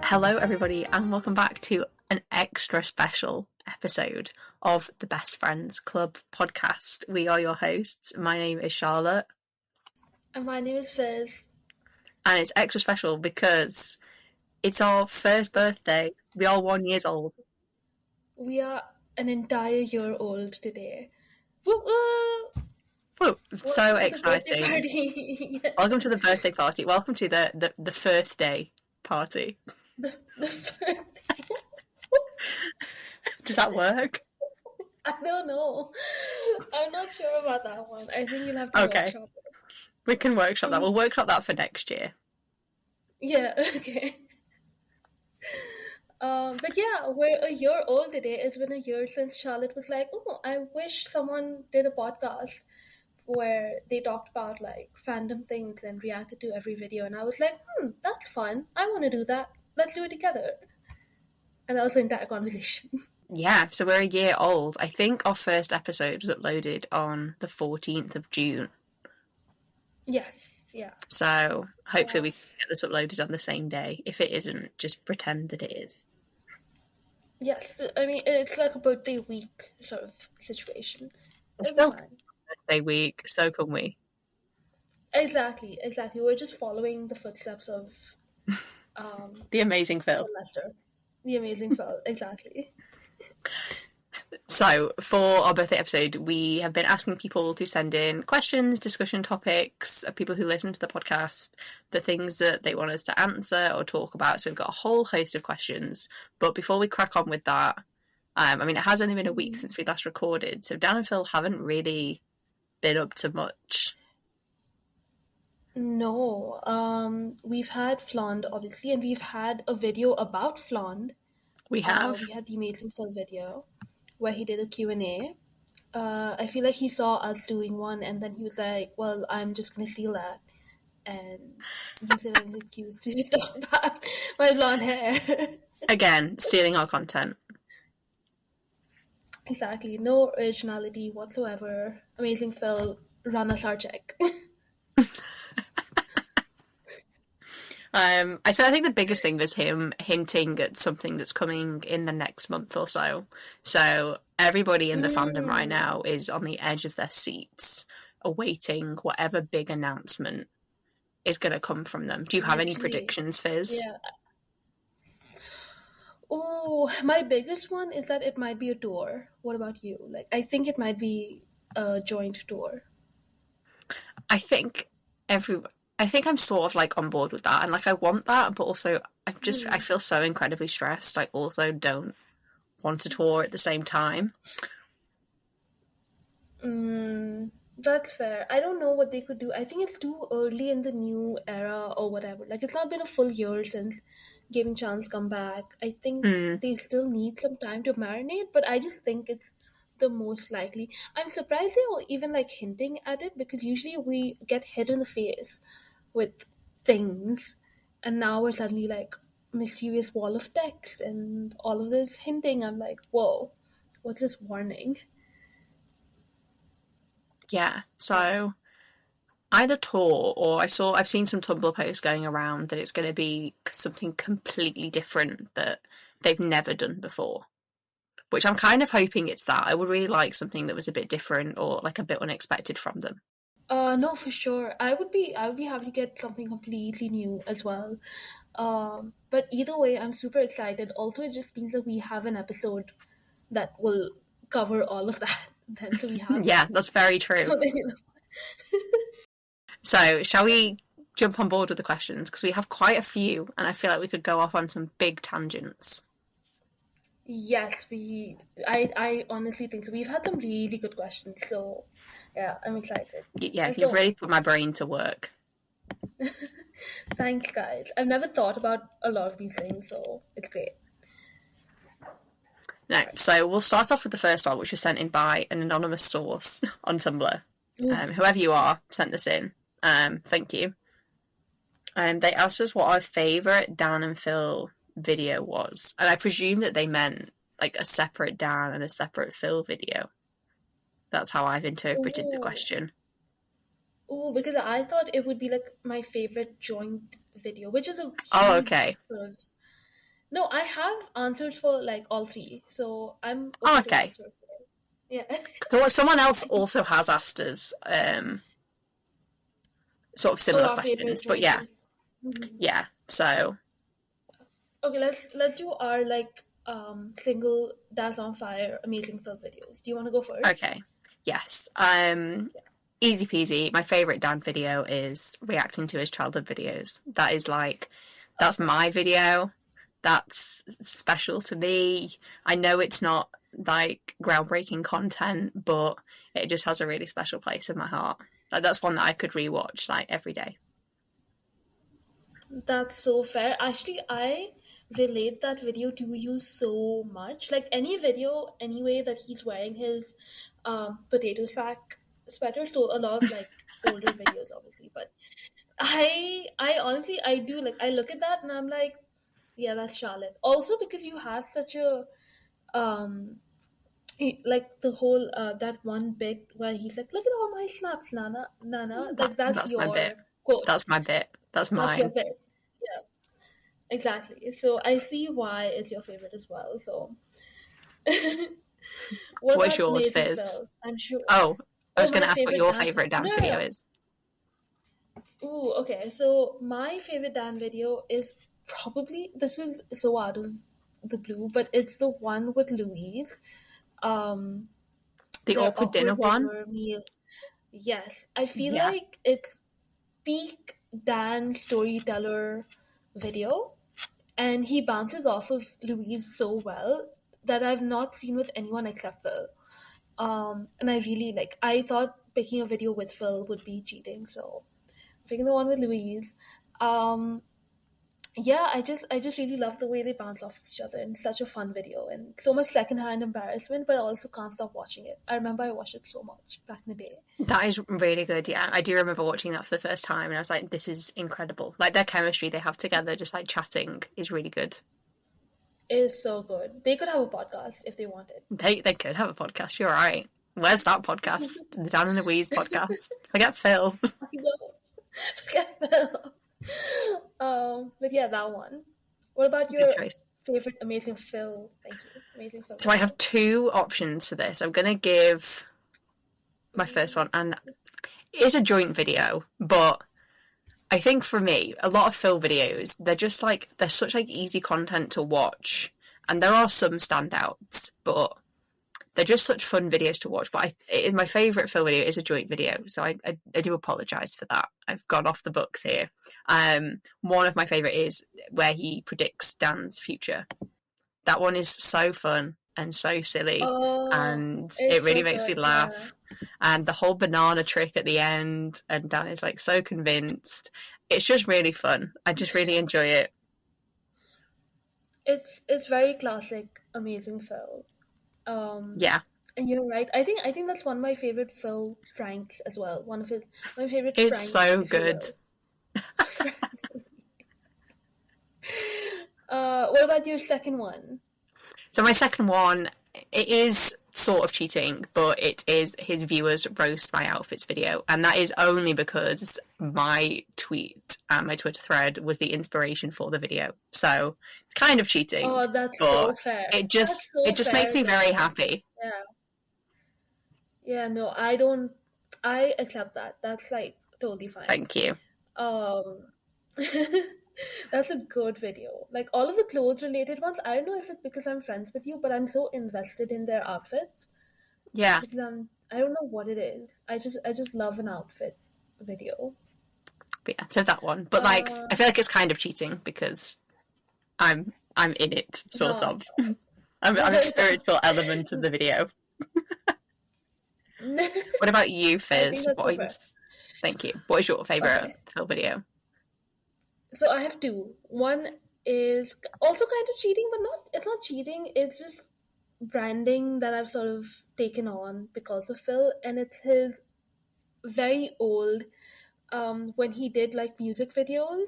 Hello, everybody, and welcome back to an extra special episode of the Best Friends Club Podcast. We are your hosts. My name is Charlotte. And my name is Fizz. And it's extra special because it's our first birthday. We are 1 year old. We are an entire year old today. Woo woo! Woo, so exciting. Welcome to the birthday party. Welcome to the first day party. The birthday. Does that work? I don't know. I'm not sure about that one. I think you'll have to workshop it. We can workshop that. We'll workshop that for next year. Yeah, okay. But yeah, we're a year old today. It's been a year since Charlotte was like, oh, I wish someone did a podcast where they talked about like fandom things and reacted to every video. And I was like, that's fun. I want to do that. Let's do it together. And that was the entire conversation. Yeah, so we're a year old. I think our first episode was uploaded on the 14th of June. Yes, yeah. So hopefully we can get this uploaded on the same day. If it isn't, just pretend that it is. Yes, I mean, it's like a birthday week sort of situation. It's still birthday week, so can we. Exactly. We're just following the footsteps of the amazing Phil. The amazing Phil, exactly. So, for our birthday episode, we have been asking people to send in questions, discussion topics, people who listen to the podcast, the things that they want us to answer or talk about. So we've got a whole host of questions. But before we crack on with that, I mean, it has only been a week since we last recorded, so Dan and Phil haven't really been up to much. No, we've had Flandom, obviously, and we've had a video about Flandom. We have. We had the amazing Phil video where he did a Q&A. I feel like he saw us doing one and then he was like, well, I'm just going to steal that. And use it as an excuse to talk about my blonde hair. Again, stealing our content. Exactly. No originality whatsoever. Amazing Phil, run us our check. I think the biggest thing was him hinting at something that's coming in the next month or so. So everybody in the fandom right now is on the edge of their seats, awaiting whatever big announcement is going to come from them. Do you have any predictions, Fizz? Yeah. Oh, my biggest one is that it might be a tour. What about you? Like, I think it might be a joint tour. I think I'm sort of like on board with that, and like I want that, but also I feel so incredibly stressed. I also don't want to tour at the same time. That's fair. I don't know what they could do. I think it's too early in the new era or whatever. Like, it's not been a full year since Gavin Chan's come back. I think they still need some time to marinate, but I just think it's the most likely. I'm surprised they were even like hinting at it, because usually we get hit in the face with things, and now we're suddenly like mysterious wall of text and all of this hinting. I'm like, whoa, what's this warning? Yeah, so either tour or I've seen some Tumblr posts going around that it's going to be something completely different that they've never done before, which I'm kind of hoping it's that. I would really like something that was a bit different or like a bit unexpected from them. No, for sure. I would be happy to get something completely new as well. But either way, I'm super excited. Also, it just means that we have an episode that will cover all of that. Then, so we have. Yeah, that's very true. So, shall we jump on board with the questions? Because we have quite a few, and I feel like we could go off on some big tangents. Yes, I honestly think so. We've had some really good questions, so yeah, I'm excited. Yeah, you've really put my brain to work. Thanks, guys. I've never thought about a lot of these things, so it's great. No, so we'll start off with the first one, which was sent in by an anonymous source on Tumblr. Whoever you are, sent this in. Thank you. They asked us what our favourite Dan and Phil video was, and I presume that they meant like a separate Dan and a separate Phil video. That's how I've interpreted the question. Oh, because I thought it would be like my favorite joint video, which is a huge okay. sort of No, I have answers for like all three, so I'm Oh, okay to okay. answer. Yeah. So someone else also has asked us sort of similar Our favorite questions, but yeah, amazing. Mm-hmm. yeah. So Okay, let's do our like single that's on fire amazing film videos. Do you want to go first? okay, yes. Easy peasy. My favorite Dan video is reacting to his childhood videos. That is like, that's my video. That's special to me. I know it's not like groundbreaking content, but it just has a really special place in my heart. Like, that's one that I could rewatch like every day. That's so fair. Actually, I relate that video to you so much. Like any video, anyway, that he's wearing his potato sack sweater. So a lot of like older videos, obviously. But I honestly, I do like I look at that and I'm like, yeah, that's Charlotte. Also because you have such a um like the whole that one bit where he's like, look at all my snaps, Nana, Nana. Like that's That's my bit. your quote. That's my bit. That's That's your mine. bit. Yeah. Exactly. So I see why it's your favorite as well. So what What's about yours, Amazing Fizz? Phil? I'm sure. Oh, I Oh, was going my to ask what favorite your dance. favorite Dan No, video no, is. no. Ooh, okay. So my favorite Dan video is probably this is so out of the blue, but it's the one with Louise. Um, The their awkward dinner awkward one? dinner meal. Yes, I feel Yeah. like it's peak Dan storyteller video. And he bounces off of Louise so well that I've not seen with anyone except Phil. And I really like. I thought picking a video with Phil would be cheating, so picking the one with Louise. Um, yeah, I just really love the way they bounce off each other, and such a fun video, and so much secondhand embarrassment, but I also can't stop watching it. I remember I watched it so much back in the day. That is really good, yeah. I do remember watching that for the first time and I was like, this is incredible. Like, their chemistry they have together, just like chatting, is really good. It is so good. They could have a podcast if they wanted. They could have a podcast, you're right. Where's that podcast? The Dan and Louise podcast. Forget Phil. I know. Forget Phil. But yeah, that one. What about your Good choice. favorite Amazing Phil? Thank you, Amazing Phil. So I have two options for this. I'm going to give my first one, and it is a joint video, but I think for me, a lot of Phil videos, they're just like, they're such like easy content to watch, and there are some standouts, but they're just such fun videos to watch. But my favourite Phil video is a joint video, so I do apologise for that. I've gone off the books here. One of my favourite is where he predicts Dan's future. That one is so fun and so silly, and it really makes me laugh. Yeah. And the whole banana trick at the end, and Dan is like so convinced. It's just really fun. I just really enjoy it. It's very classic, Amazing Phil. Yeah, and you're right. I think that's one of my favorite Phil pranks as well. One of my favorite. It's pranks, so good. What about your second one? So my second one, it is sort of cheating, but it is his viewers roast my outfits video, and that is only because my tweet and my Twitter thread was the inspiration for the video. So kind of cheating. Oh, that's so fair. It just makes me very happy. Yeah. Yeah, no, I don't. I accept that. That's like totally fine. Thank you. That's a good video. Like all of the clothes related ones, I don't know if it's because I'm friends with you, but I'm so invested in their outfits. Yeah. Because I don't know what it is. I just love an outfit video. But yeah, so that one. But like I feel like it's kind of cheating because I'm in it, sort of. I'm a spiritual element of the video. What about you, Fizz? Thank you. What is your favourite Phil video? So I have two. One is also kind of cheating, but it's not cheating. It's just branding that I've sort of taken on because of Phil, and it's his very old when he did like music videos.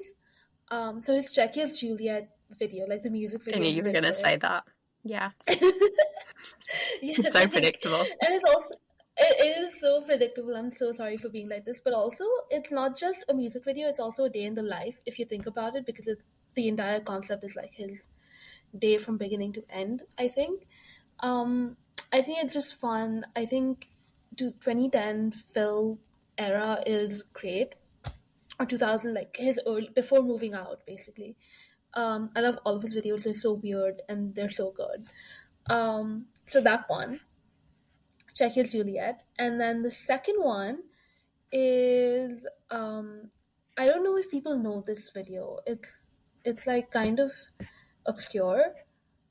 So his Jackie as Juliet video, like the music video. I knew you were gonna say that. Yeah. Yeah, it's so predictable. And it's also it is so predictable. I'm so sorry for being like this, but also it's not just a music video, it's also a day in the life if you think about it, because it's the entire concept is like day from beginning to end, I think. I think it's just fun. I think 2010 Phil era is great. Or 2000, like his early, before moving out, basically. I love all of his videos. They're so weird and they're so good. So that one, Check Your Juliet. And then the second one is I don't know if people know this video. It's like kind of obscure.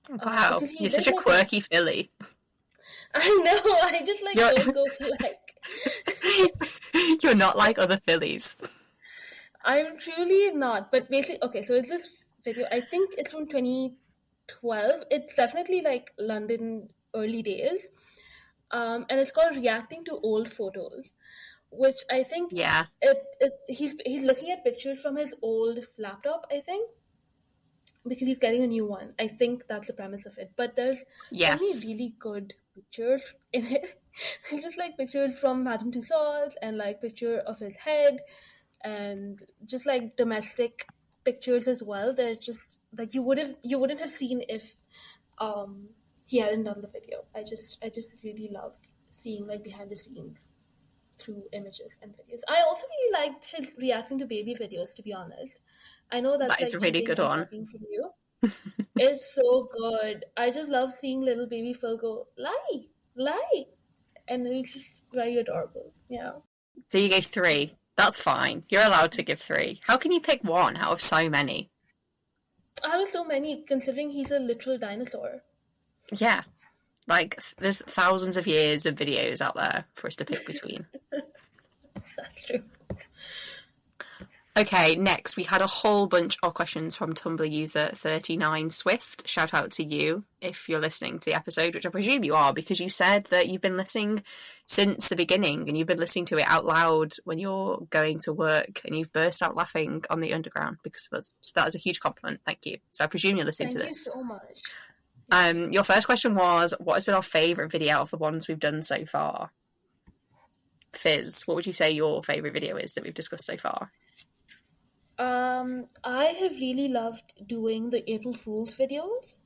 Wow, Because he you're did such a like quirky Philly. I know, I just like You're... don't go for like You're not like other Phillies. I'm truly not. But basically, okay, so it's this video. I think it's from 2012. It's definitely like London early days. And it's called Reacting to Old Photos, which I think Yeah. he's looking at pictures from his old laptop, I think, because he's getting a new one. I think that's the premise of it. But there's so many Yes. really good pictures in it. It's just like pictures from Madame Tussauds and like picture of his head and just like domestic pictures as well. They're just like you wouldn't have seen if he hadn't done the video. I just really love seeing like behind the scenes through images and videos. I also really liked his reacting to baby videos, to be honest. I know that's That is like a really cheating good and one. copying from you. It's so good. I just love seeing little baby Phil go, lie. And it's just very adorable. Yeah. So you gave 3. That's fine. You're allowed to give 3. How can you pick one out of so many? Out of so many, considering he's a literal dinosaur. Yeah. Like, there's thousands of years of videos out there for us to pick between. That's true. Okay, next we had a whole bunch of questions from Tumblr user 39Swift. Shout out to you if you're listening to the episode, which I presume you are, because you said that you've been listening since the beginning and you've been listening to it out loud when you're going to work and you've burst out laughing on the underground because of us. So that was a huge compliment. Thank you. So I presume you're listening to this. Thank you so much. Your first question was, what has been our favourite video of the ones we've done so far? Fizz, what would you say your favourite video is that we've discussed so far? I have really loved doing the April Fool's videos.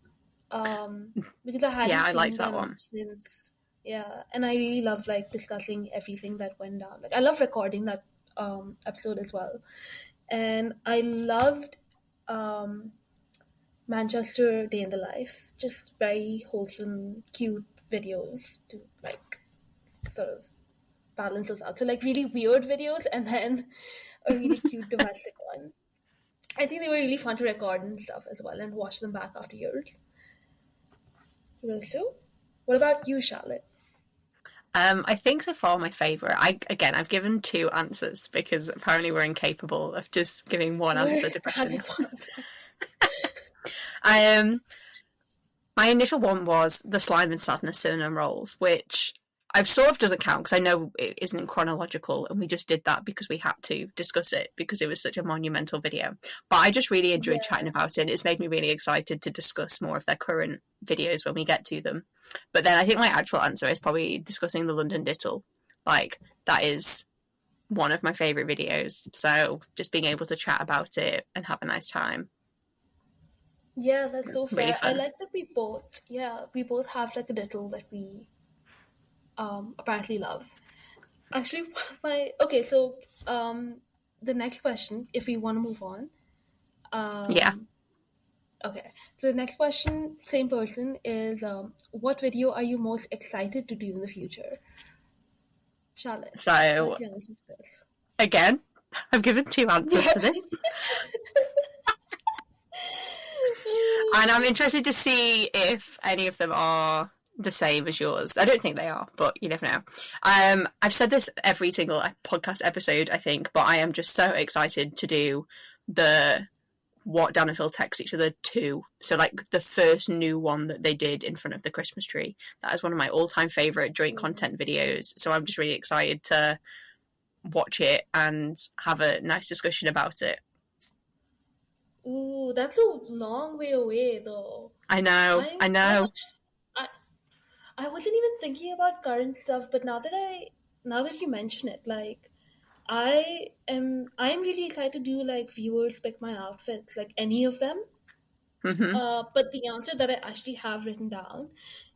Because I hadn't I liked seen that them one. since and I really loved like discussing everything that went down. Like I love recording that episode as well. And I loved Manchester Day in the Life. Just very wholesome, cute videos to like sort of balance those out. So like really weird videos and then a really cute domestic one. I think they were really fun to record and stuff as well and watch them back after years. Those two. What about you, Charlotte? I think so far my favourite. I've given 2 answers because apparently we're incapable of just giving one answer to questions. My initial one was the Slime and Sadness Cinnamon Rolls, which I've sort of doesn't count because I know it isn't chronological and we just did that because we had to discuss it because it was such a monumental video. But I just really enjoyed chatting about it and it's made me really excited to discuss more of their current videos when we get to them. But then I think my actual answer is probably discussing the London Diddle. Like, that is one of my favourite videos. So just being able to chat about it and have a nice time. Yeah, that's so fair. Really fun. I like that we both have like a diddle that we apparently love. Actually, the next question, if we want to move on. Okay, so the next question, same person, is what video are you most excited to do in the future? Charlotte. So, again, I've given 2 answers to this. And I'm interested to see if any of them are the same as yours. I don't think they are, but you never know. I've said this every single podcast episode, I think, but I am just so excited to do the what Dan and Phil text each other to. So like the first new one that they did in front of the Christmas tree. That is one of my all-time favourite joint content videos. So I'm just really excited to watch it and have a nice discussion about it. Ooh, that's a long way away though. I know. I wasn't even thinking about current stuff, but now that you mention it, like I'm really excited to do like viewers pick my outfits, like any of them. But the answer that I actually have written down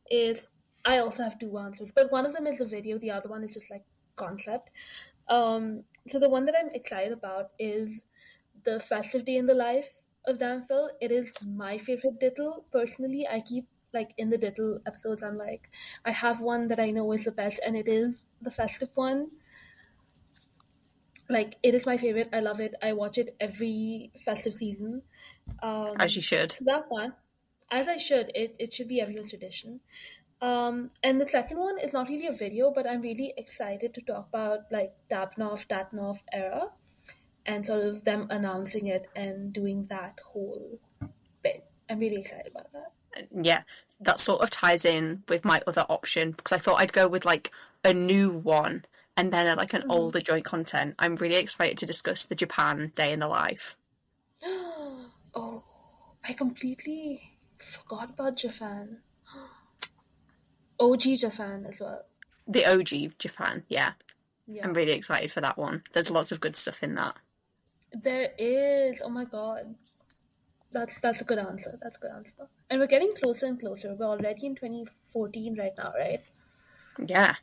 is, I also have two answers, but one of them is a video, the other one is just like concept. So the one that I'm excited about is the festive day in the life of Danville. It is my favorite diddle. Personally, I keep like in the diddle episodes, I'm like, I have one that I know is the best, and it is the festive one. Like, it is my favorite. I love it. I watch it every festive season. As you should. So that one, as I should, it should be everyone's tradition. And the second one is not really a video, but I'm really excited to talk about like Tapnov, Tatnov era, and sort of them announcing it and doing that whole bit. I'm really excited about that. Yeah, that sort of ties in with my other option, because I thought I'd go with like a new one and then like an older joint content. I'm really excited to discuss the Japan Day in the Life. Oh, I completely forgot about Japan. OG Japan as well. The OG Japan, yeah. Yeah. I'm really excited for that one. There's lots of good stuff in that. There is. Oh my god. That's a good answer. That's a good answer. And we're getting closer and closer. We're already in 2014 right now, right? Yeah.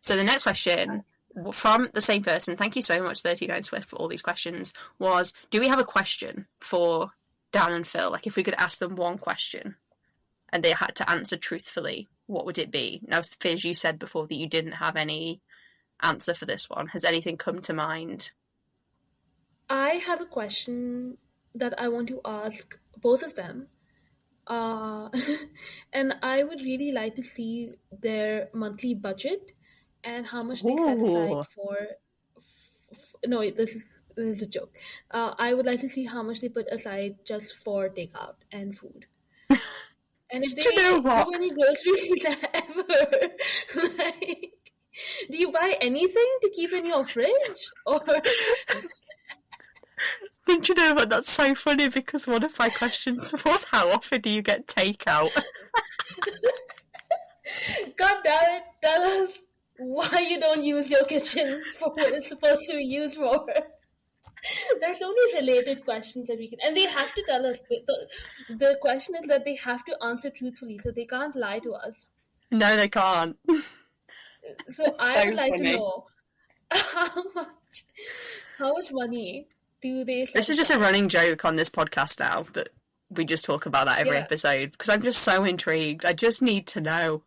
So the next question from the same person, thank you so much 39 Swift for all these questions, was, do we have a question for Dan and Phil? Like, if we could ask them one question and they had to answer truthfully, what would it be? Now, Fizz, you said before that you didn't have any answer for this one. Has anything come to mind? I have a question that I want to ask both of them. And I would really like to see their monthly budget and how much they set aside for... No, this is a joke. I would like to see how much they put aside just for takeout and food. And if they do any groceries ever, like, do you buy anything to keep in your fridge? Or don't you know what? That's so funny, because one of my questions was, how often do you get takeout? God damn it, tell us why you don't use your kitchen for what it's supposed to be used for. There's so many related questions that we can, and they have to tell us. The question is that they have to answer truthfully, so they can't lie to us. No, they can't. So I would like to know how much money do they set This is just a running joke on this podcast now, that we just talk about that every episode, because I'm just so intrigued. I just need to know.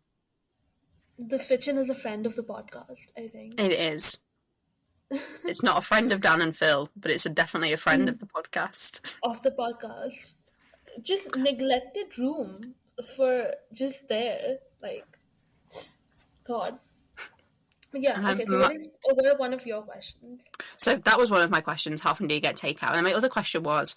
The Fitchin is a friend of the podcast, I think. It is. It's not a friend of Dan and Phil, but it's definitely a friend of the podcast. Of the podcast. Just neglected room for just there. Like, God. Yeah, okay, so what are one of your questions? So that was one of my questions, how often do you get takeout? And my other question was,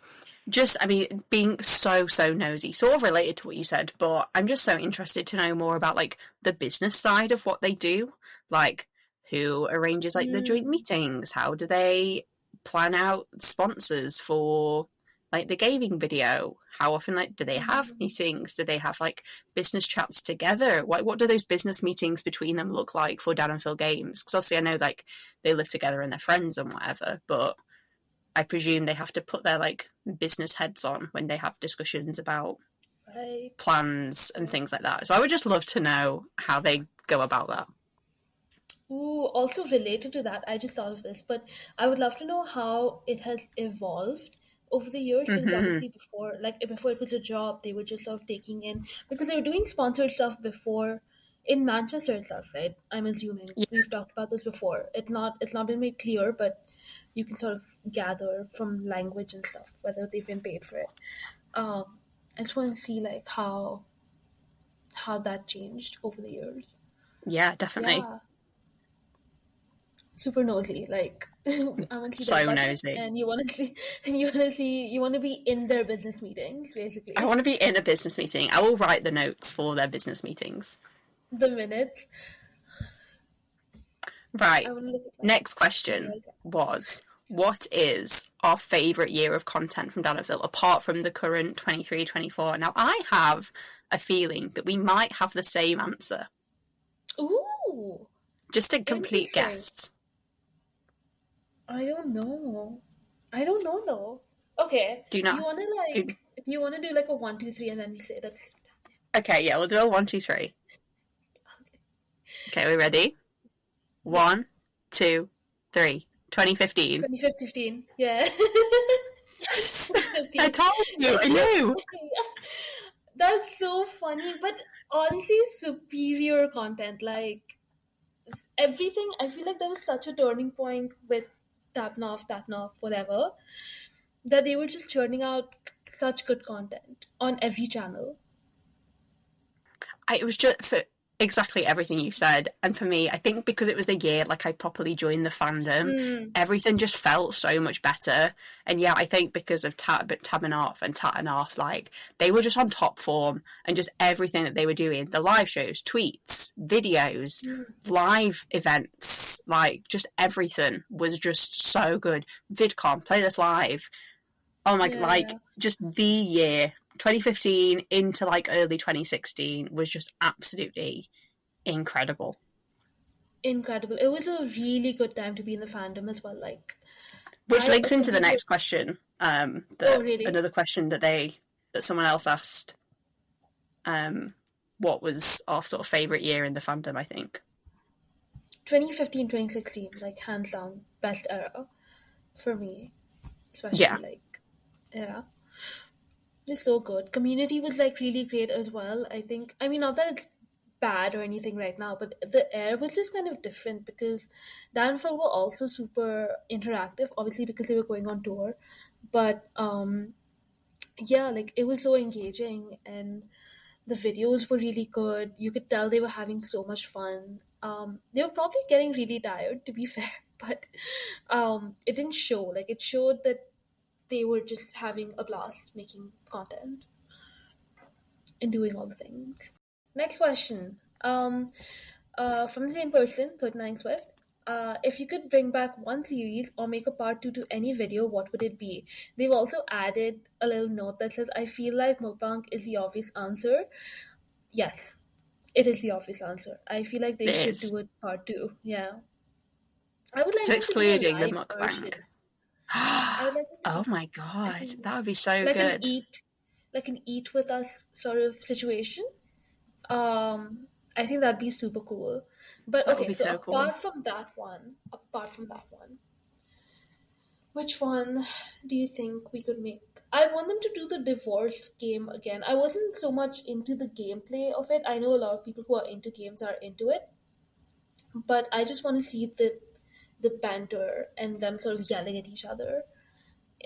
just, I mean, being so nosy, sort of related to what you said, but I'm just so interested to know more about, like, the business side of what they do. Like, who arranges, like, the joint meetings? How do they plan out sponsors for, like, the gaming video? How often, like, do they have meetings? Do they have, like, business chats together? What do those business meetings between them look like for Dan and Phil Games? Because obviously I know, like, they live together and they're friends and whatever, but I presume they have to put their, like, business heads on when they have discussions about plans and things like that. So I would just love to know how they go about that. Ooh, also related to that, I just thought of this, but I would love to know how it has evolved over the years, because obviously before it was a job, they were just sort of taking in, because they were doing sponsored stuff before in Manchester itself, right? I'm assuming. Yeah. We've talked about this before. It's not been made clear, but you can sort of gather from language and stuff whether they've been paid for it. I just want to see like how that changed over the years. Yeah, definitely. Yeah. Super nosy, like I want to see so nosy, and you want to be in their business meetings, basically. I want to be in a business meeting. I will write the notes for their business meetings. The minutes. Right. Next question was, what is our favourite year of content from Dan and Phil, apart from the current 23-24? Now, I have a feeling that we might have the same answer. Ooh. Just a complete guess. I don't know though. Okay. Do you not? You want to like Do you want to do like a 1, 2, 3, and then we say that's... Okay, yeah, we'll do a 1, 2, 3. Okay, we ready? 1, 2, 3. 2015. 2015, yeah. Yes! I told you, I knew! That's so funny, but honestly, superior content. Like, everything, I feel like there was such a turning point with Tapnoff, whatever, that they were just churning out such good content on every channel. It was just for exactly everything you said, and for me, I think because it was the year like I properly joined the fandom, everything just felt so much better. And yeah, I think because of tabbing off, like they were just on top form, and just everything that they were doing, the live shows, tweets, videos, live events, like just everything was just so good. VidCon, Play This Live, oh my, like just the year 2015 into like early 2016 was just absolutely incredible. Incredible. It was a really good time to be in the fandom as well. Like, which links into the next question. Really? Another question that someone else asked. What was our sort of favorite year in the fandom? I think 2015, 2016, like hands down best era for me, especially It's so good. Community was like really great as well. I think, I mean, not that it's bad or anything right now, but the air was just kind of different because Dan and Phil were also super interactive, obviously because they were going on tour. But like it was so engaging and the videos were really good. You could tell they were having so much fun. They were probably getting really tired, to be fair, but it didn't show. Like, it showed that they were just having a blast making content and doing all the things. Next question. From the same person, 39 Swift. If you could bring back one series or make a part 2 to any video, what would it be? They've also added a little note that says, I feel like mukbang is the obvious answer. Yes, it is the obvious answer. I feel like they should do it part 2. Yeah. I would like so excluding the mukbang. Version. Oh my god, that would be so like good. An eat with us sort of situation. I think that'd be super cool. But that okay, so cool. apart from that one, which one do you think we could make? I want them to do the divorce game again. I wasn't so much into the gameplay of it. I know a lot of people who are into games are into it, but I just want to see the banter and them sort of yelling at each other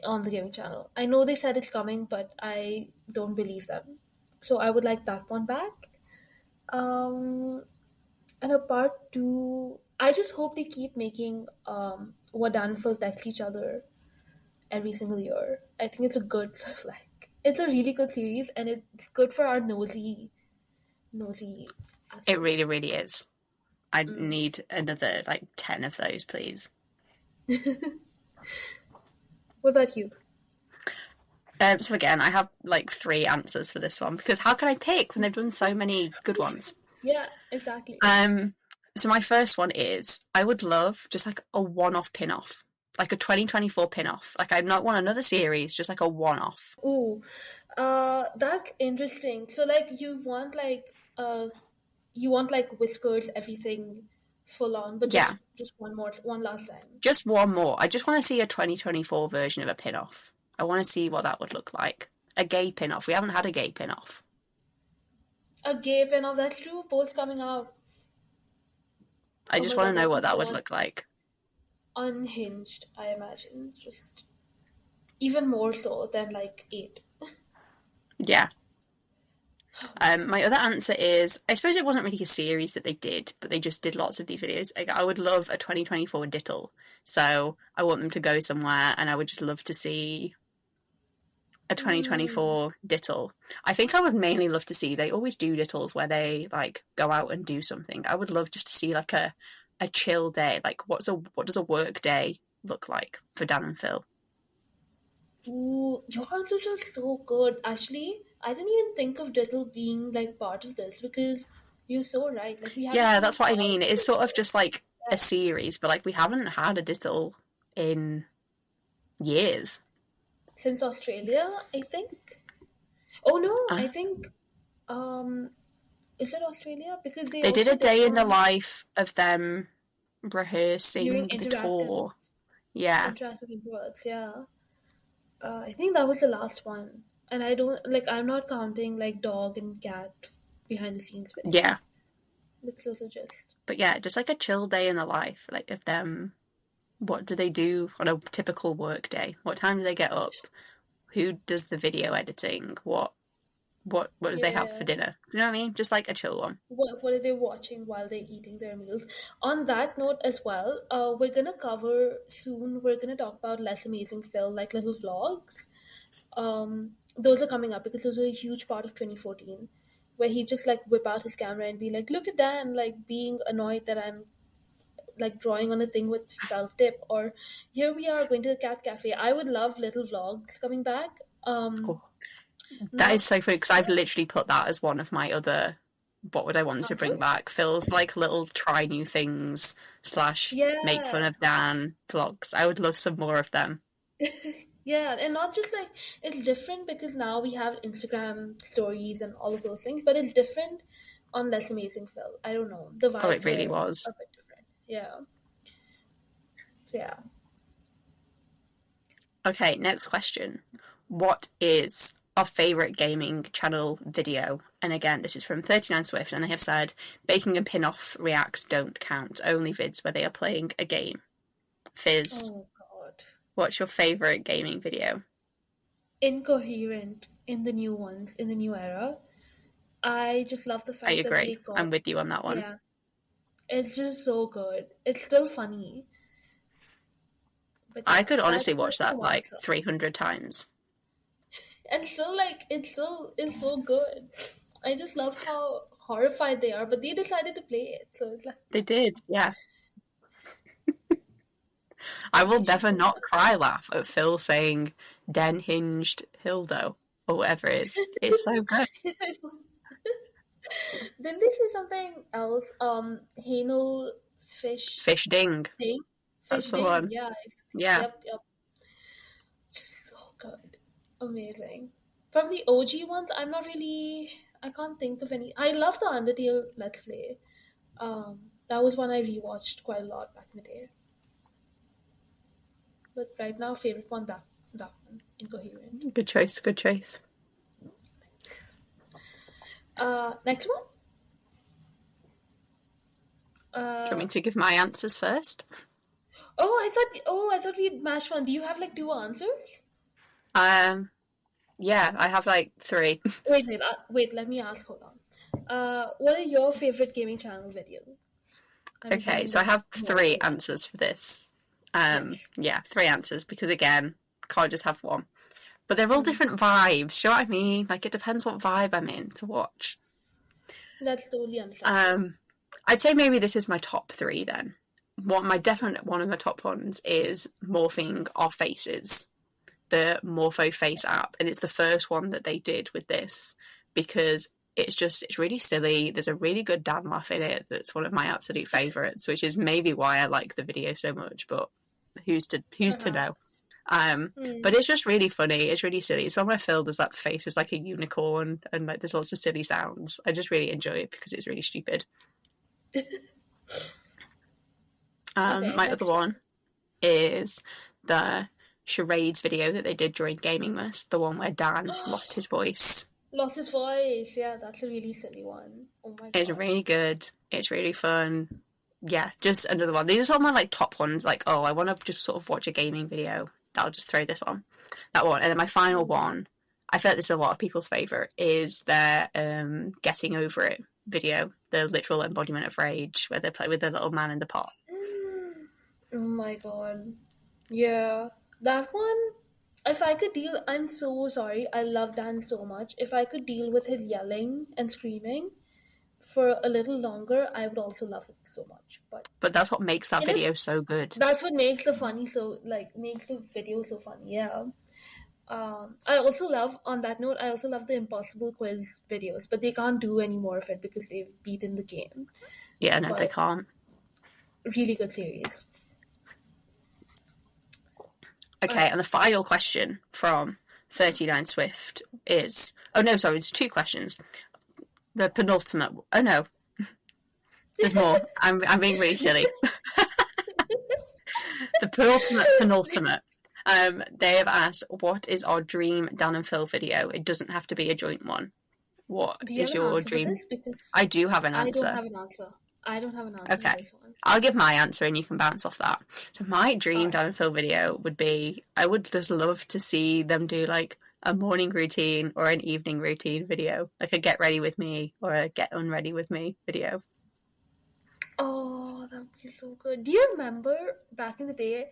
on the gaming channel. I know they said it's coming, but I don't believe them. So I would like that one back. And a part 2, I just hope they keep making what Dan and Phil text each other every single year. I think it's a good sort of like, it's a really good series and it's good for our nosy aspects. It really, really is. I need another like 10 of those, please. What about you? So again, I have like 3 answers for this one because how can I pick when they've done so many good ones? Yeah, exactly. So my first one is I would love just like a one-off pin-off, like a 2024 pin-off. Like I not want another series, just like a one-off. Ooh, that's interesting. So like you want like Whiskers, everything full on, but just one last time. Just one more. I just want to see a 2024 version of a pin-off. I want to see what that would look like. A gay pin-off. We haven't had a gay pin-off. A gay pin-off, that's true. Both coming out. I just want to know what that would look like. Unhinged, I imagine. Just even more so than like 8. Yeah. My other answer is, I suppose it wasn't really a series that they did, but they just did lots of these videos. I would love a 2024 Diddle. So I want them to go somewhere and I would just love to see a 2024 Diddle. I think I would mainly love to see, they always do Diddles where they like go out and do something. I would love just to see like a chill day. Like what does a work day look like for Dan and Phil? Ooh, your answers are so good. Actually, I didn't even think of Diddle being like part of this because you're so right. Like we yeah, that's what I mean. It's sort of just like a series, but like we haven't had a Diddle in years. Since Australia, I think. Oh no, Uh, I think is it Australia? Because they they did also a did day in the one life of them during rehearsing the interactive tour. Yeah. interactive introverts. Yeah, I think that was the last one. And I don't like. I'm not counting like dog and cat behind the scenes Yeah. videos because those are just But yeah, just like a chill day in the life, like of them. What do they do on a typical work day? What time do they get up? Who does the video editing? What do they have for yeah. dinner? You know what I mean? Just like a chill one. What are they watching while they're eating their meals? On that note as well, we're gonna cover soon. We're gonna talk about less amazing Phil, like little vlogs. Those are coming up because those are a huge part of 2014, where he just like whip out his camera and be like, "Look at that," and like being annoyed that I'm like drawing on a thing with felt tip, or here we are going to the cat cafe. I would love little vlogs coming back. Oh, that is Not so funny because I've literally put that as one of my other. What would I want to bring answers. back? Phil's like little try new things / make fun Yeah. of Dan vlogs. I would love some more of them. Yeah, and not just like it's different because now we have Instagram stories and all of those things, but it's different on Less Amazing Phil. I don't know. The Oh, it vibes really are was. a bit different. Yeah. So yeah. Okay, next question. What is our favourite gaming channel video? And again, this is from 39 Swift, and they have said baking and pin-off reacts don't count, only vids where they are playing a game. Fizz, Oh God. what's your favourite gaming video? Incoherent in the new ones, in the new era. I just love the I fact that they agree. got I'm with you on that one. yeah. It's just so good. It's still funny. But I yeah, could honestly that's watch my that one like answer. 300 times. And still like it still is so good. I just love how horrified they are, but they decided to play it, so it's like They did, yeah. I will they should never do not cry laugh at Phil saying Den hinged Hildo or whatever it is. It's so good. that. Didn't they say something else? Hanel fish Fish ding. ding, That's fish the ding. one. Yeah, exactly. Yeah. Yep. Just so good, amazing. From the OG ones, I'm not really. I can't think of any. I love the Undertale Let's Play. That was one I rewatched quite a lot back in the day. But right now, favorite one that one, Incoherent. Good choice, good choice. Next one. Do you want Uh me to give my answers first? I thought we'd match one. Do you have like two answers? Yeah, I have like 3. Wait. Let me ask. Hold on. What are your favorite gaming channel videos? I'm Okay, assuming so I there's have more 3 than one. answers for this. Nice. Yeah, 3 answers because again, can't just have one. But they're all Hmm. different vibes. Do you know what I mean? Like it depends what vibe I'm in to watch. That's totally understandable. I'd say maybe this is my top 3 then. One of my top ones is morphing our faces, the Morpho Face app, and it's the first one that they did with this because it's really silly. There's a really good Dan laugh in it that's one of my absolute favourites, which is maybe why I like the video so much, but who's to know? Perhaps. But it's just really funny. It's really silly. It's when where Phil does that face is like a unicorn and like there's lots of silly sounds. I just really enjoy it because it's really stupid. Okay, My other next one. one is the charades video that they did during Gaming Must, the one where Dan lost his voice. Lost his voice. Yeah, that's a really silly one. Oh my It's god. really good. It's really fun. Yeah, just another one. These are all my like top ones. Like, oh, I want to just sort of watch a gaming video. I'll just throw this on. That one. And then my final one, I feel like this is a lot of people's favourite, is their Getting Over It video, the literal embodiment of rage, where they play with the little man in the pot. Oh my god. Yeah. That one, if I could deal, I'm so sorry. I love Dan so much. If I could deal with his yelling and screaming for a little longer, I would also love it so much. But that's what makes that It is, video so good. that's what makes makes the video so funny. Yeah. I also love, on that note, I also love the Impossible Quiz videos, but they can't do any more of it because they've beaten the game. Yeah, no, they But can't. really good series. Okay, and the final question from 39 Swift is... Oh, no, sorry, it's 2 questions. The penultimate... Oh, no. There's more. I'm being really silly. The penultimate. They have asked, what is our dream Dan and Phil video? It doesn't have to be a joint one. What is your dream? I do have an answer. I don't have an answer okay. for this one. I'll give my answer and you can bounce off that. So my dream Dan and Phil video would be, I would just love to see them do like a morning routine or an evening routine video. Like a get ready with me or a get unready with me video. Oh, that would be so good. Do you remember back in the day,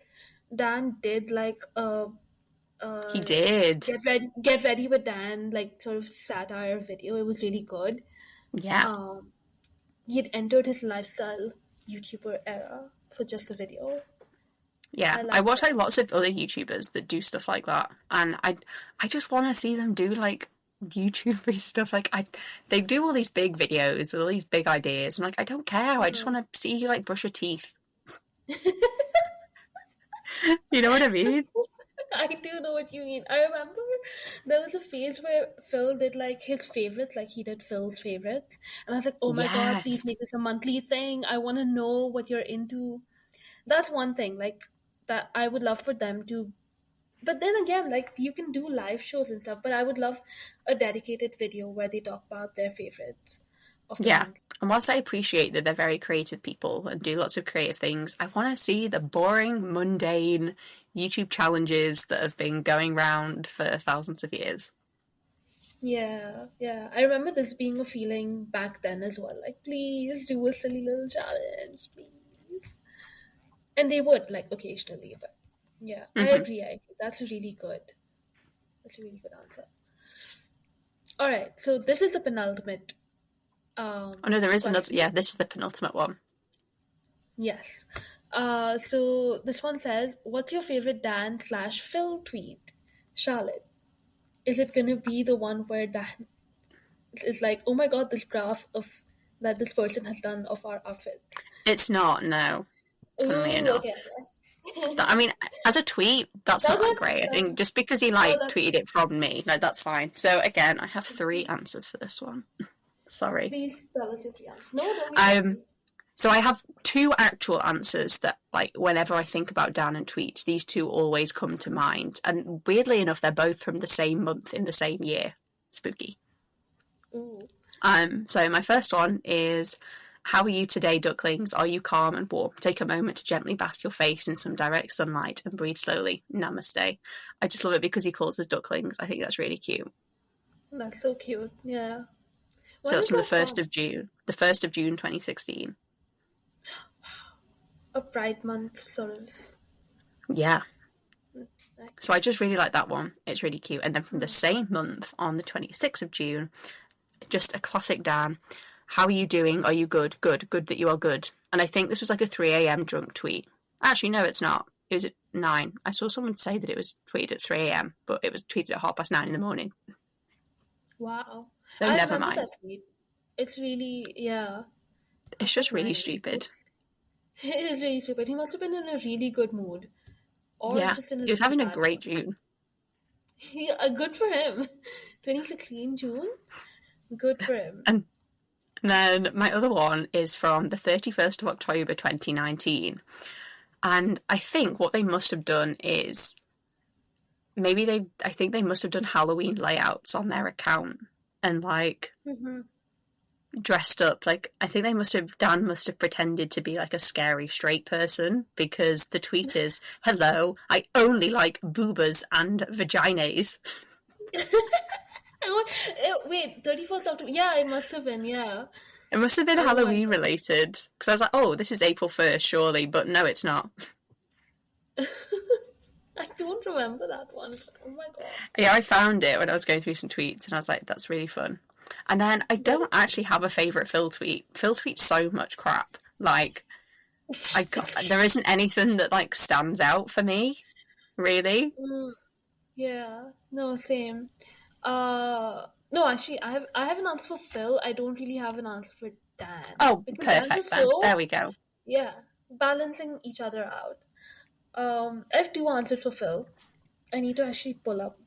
Dan did like a he did get ready with Dan, like sort of satire video. It was really good. Yeah. He had entered his lifestyle YouTuber era for just a video. Yeah, I watch like lots of other YouTubers that do stuff like that, and I just want to see them do like YouTuber stuff. Like they do all these big videos with all these big ideas. I'm like, I don't care. I just want to see you like brush your teeth. You know what I mean? I do know what you mean. I remember there was a phase where Phil did like his favorites, like he did Phil's favorites. And I was like, oh my God, please make this a monthly thing. I want to know what you're into. That's one thing, like that I would love for them to. But then again, like you can do live shows and stuff, but I would love a dedicated video where they talk about their favorites. And whilst I appreciate that they're very creative people and do lots of creative things, I want to see the boring, mundane YouTube challenges that have been going round for thousands of years. Yeah. I remember this being a feeling back then as well. Like, please do a silly little challenge, please. And they would, like, occasionally. But yeah, I agree. That's a really good answer. All right. So this is the penultimate. Oh no, there is another. Yeah, this is the penultimate one. Yes. So this one says, what's your favorite Dan/Phil tweet? Charlotte. Is it gonna be the one where Dan is like, oh my God, this graph of that this person has done of our outfit? It's not, no. Funnily enough. Okay. I mean, as a tweet, that's not that great. I think just because he tweeted it from me, no, that's fine. So again, I have 3 answers for this one. Sorry. Please tell us your 3 answers. No, don't. So I have 2 actual answers that, like, whenever I think about Dan and tweets, these 2 always come to mind. And weirdly enough, they're both from the same month in the same year. Spooky. Ooh. So my first one is, how are you today, ducklings? Are you calm and warm? Take a moment to gently bask your face in some direct sunlight and breathe slowly. Namaste. I just love it because he calls us ducklings. I think that's really cute. That's so cute. Yeah. So that's from the 1st of June. The 1st of June, 2016. A Pride Month, sort of. Yeah. So I just really like that one. It's really cute. And then from the same month, on the 26th of June, just a classic Dan. How are you doing? Are you good? Good that you are good. And I think this was like a 3 a.m. drunk tweet. Actually, no, it's not. It was at 9. I saw someone say that it was tweeted at 3 a.m., but it was tweeted at 9:30 in the morning. Wow. So never mind. That tweet. It's really, yeah. It's just really stupid. It is really stupid. He must have been in a really good mood. Or just in a he was having a great June. Good for him. 2016 June? Good for him. And then my other one is from the 31st of October 2019. And I think what they must have done is I think they must have done Halloween layouts on their account and dressed up. Like, I think Dan must have pretended to be like a scary straight person, because the tweet is, hello, I only like boobas and vaginas. Wait, 31st October? Yeah, it must have been, yeah. It must have been Halloween related, because I was like, oh, this is April 1st, surely, but no, it's not. I don't remember that one. Oh my God. Yeah, I found it when I was going through some tweets, and I was like, that's really fun. And then I don't actually have a favourite Phil tweet. Phil tweets so much crap. Like, there isn't anything that, like, stands out for me, really. Yeah, no, same. No, actually, I have an answer for Phil. I don't really have an answer for Dan. Oh, perfect then. There we go. Yeah, balancing each other out. I have 2 answers for Phil. I need to actually pull up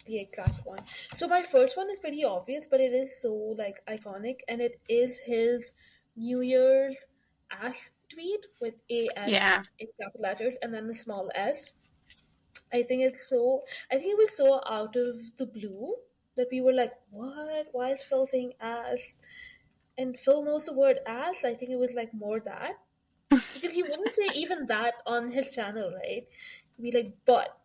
the exact one. So my first one is pretty obvious, but it is so like iconic, and it is his New Year's ass tweet with AS Yeah. in capital letters and then a small s. I think it's so. I think it was so out of the blue that we were like, "What? Why is Phil saying ass?" And Phil knows the word ass. I think it was like more that because he wouldn't say even that on his channel, right? He'd be like, "But."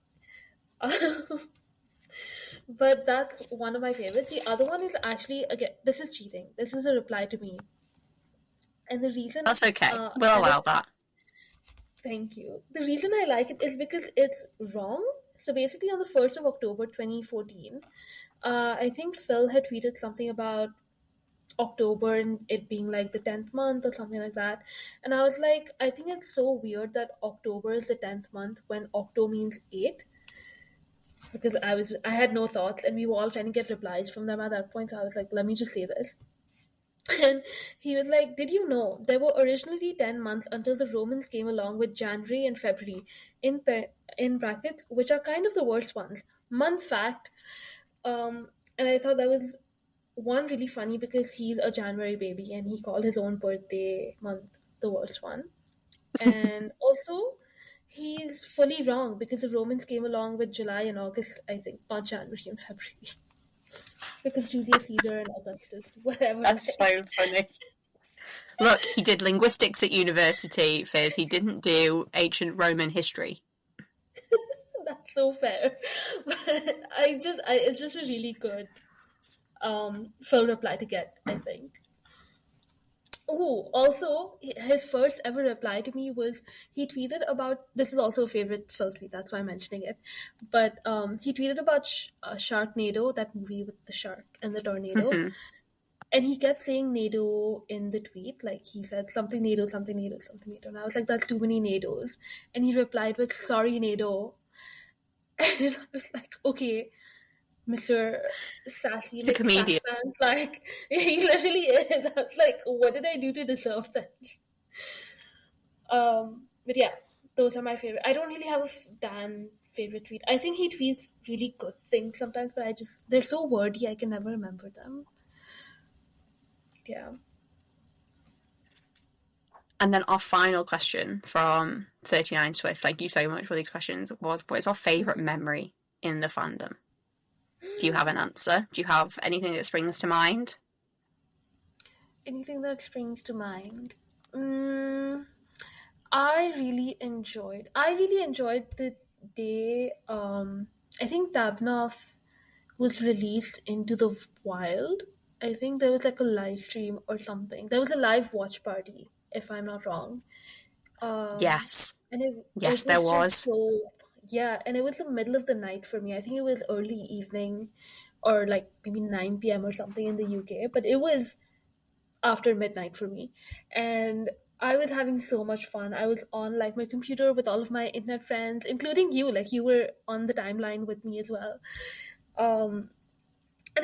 But that's one of my favorites. The other one is actually, again, this is cheating. This is a reply to me. And the reason That's okay. We'll I allow like, that. thank you. The reason I like it is because it's wrong. So basically, on the 1st of October 2014, I think Phil had tweeted something about October and it being like the 10th month or something like that. And I was like, I think it's so weird that October is the 10th month when Octo means 8. Because I had no thoughts and we were all trying to get replies from them at that point. So I was like, let me just say this. And he was like, did you know there were originally 10 months until the Romans came along with January and February in brackets, which are kind of the worst ones. Month fact. And I thought that was one really funny because he's a January baby and he called his own birthday month the worst one. And also, he's fully wrong because the Romans came along with July and August, I think, not January and February. Because Julius Caesar and Augustus, whatever. That's so funny. Look, he did linguistics at university, Fizz. He didn't do ancient Roman history. That's so fair. But it's just a really good Phil reply to get, I think. Oh, also, his first ever reply to me was he tweeted about, this is also a favorite Phil tweet, that's why I'm mentioning it. But he tweeted about Sharknado, that movie with the shark and the tornado. Mm-hmm. And he kept saying Nado in the tweet. Like he said something Nado, something Nado, something Nado. And I was like, that's too many Nados. And he replied with, sorry, Nado. And I was like, okay, Mr. Sassy, He's a comedian. Sassman. Like, he literally is. I was like, what did I do to deserve this? But yeah, those are my favorite. I don't really have a Dan favorite tweet. I think he tweets really good things sometimes, but they're so wordy, I can never remember them. Yeah. And then our final question from 39 Swift, thank you so much for these questions, was what is our favourite memory in the fandom? Do you have an answer? Do you have anything that springs to mind? Anything that springs to mind? I really enjoyed the day I think Tabnov was released into the wild. I think there was like a live stream or something. There was a live watch party, if I'm not wrong. Yes. And yes, there was. So, yeah, and it was the middle of the night for me. I think it was early evening or like maybe 9 p.m. or something in the UK, but it was after midnight for me. And I was having so much fun. I was on like my computer with all of my internet friends, including you. Like you were on the timeline with me as well. And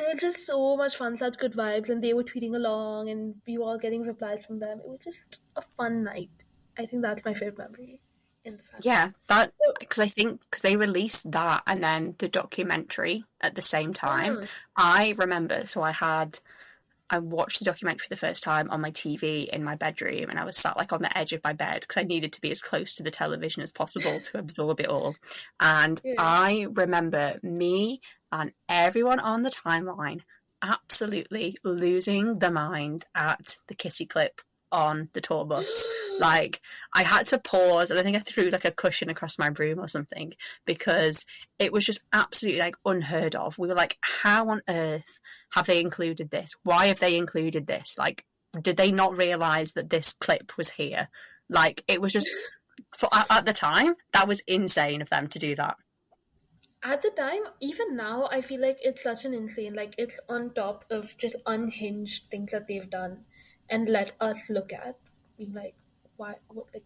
it was just so much fun, such good vibes, and they were tweeting along, and we were all getting replies from them. It was just a fun night. I think that's my favorite memory in the family. Yeah, that because they released that and then the documentary at the same time. I remember, so I watched the documentary for the first time on my TV in my bedroom, and I was sat like on the edge of my bed because I needed to be as close to the television as possible to absorb it all. And I remember me and everyone on the timeline absolutely losing their mind at the kissy clip on the tour bus. Like, I had to pause, and I think I threw like a cushion across my room or something because it was just absolutely like unheard of. We were like, how on earth have they included this? Why have they included this? Like, did they not realise that this clip was here? Like, it was just, at the time, that was insane of them to do that. At the time, even now, I feel like it's such an insane, like it's on top of just unhinged things that they've done and let us look at. Be like, why?